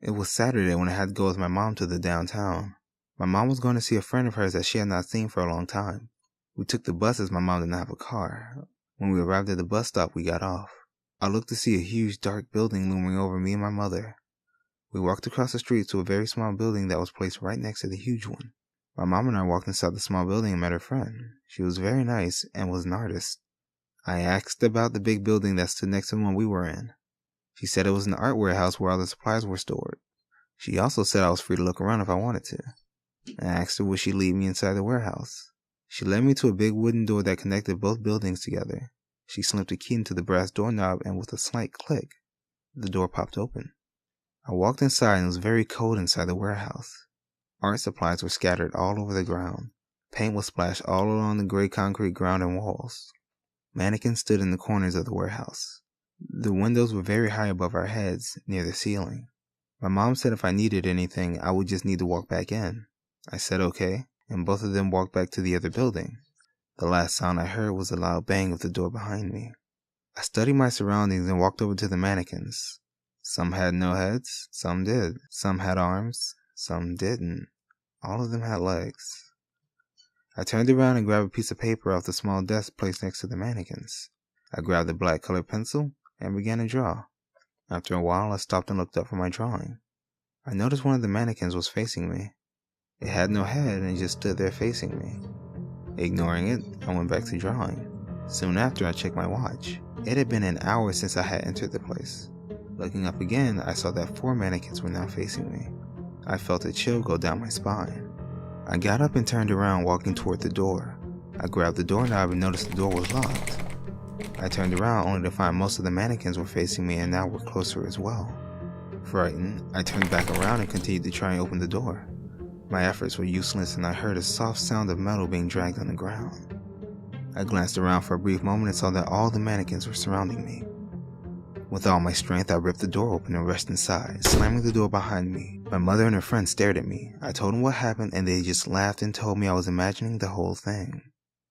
It was Saturday when I had to go with my mom to the downtown. My mom was going to see a friend of hers that she had not seen for a long time. We took the bus as my mom didn't have a car. When we arrived at the bus stop, we got off. I looked to see a huge dark building looming over me and my mother. We walked across the street to a very small building that was placed right next to the huge one. My mom and I walked inside the small building and met her friend. She was very nice and was an artist. I asked about the big building that stood next to the one we were in. She said it was an art warehouse where all the supplies were stored. She also said I was free to look around if I wanted to. I asked her would she lead me inside the warehouse. She led me to a big wooden door that connected both buildings together. She slipped a key into the brass doorknob and with a slight click, the door popped open. I walked inside and it was very cold inside the warehouse. Art supplies were scattered all over the ground. Paint was splashed all along the gray concrete ground and walls. Mannequins stood in the corners of the warehouse. The windows were very high above our heads, near the ceiling. My mom said if I needed anything, I would just need to walk back in. I said okay, and both of them walked back to the other building. The last sound I heard was a loud bang of the door behind me. I studied my surroundings and walked over to the mannequins. Some had no heads, some did. Some had arms, some didn't. All of them had legs. I turned around and grabbed a piece of paper off the small desk placed next to the mannequins. I grabbed a black colored pencil and began to draw. After a while, I stopped and looked up for my drawing. I noticed one of the mannequins was facing me. It had no head and just stood there facing me. Ignoring it, I went back to drawing. Soon after, I checked my watch. It had been an hour since I had entered the place. Looking up again, I saw that 4 mannequins were now facing me. I felt a chill go down my spine. I got up and turned around, walking toward the door. I grabbed the doorknob and noticed the door was locked. I turned around only to find most of the mannequins were facing me and now were closer as well. Frightened, I turned back around and continued to try and open the door. My efforts were useless and I heard a soft sound of metal being dragged on the ground. I glanced around for a brief moment and saw that all the mannequins were surrounding me. With all my strength, I ripped the door open and rushed inside, slamming the door behind me. My mother and her friend stared at me. I told them what happened and they just laughed and told me I was imagining the whole thing.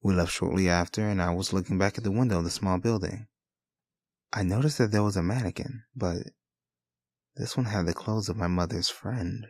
We left shortly after and I was looking back at the window of the small building. I noticed that there was a mannequin, but this one had the clothes of my mother's friend.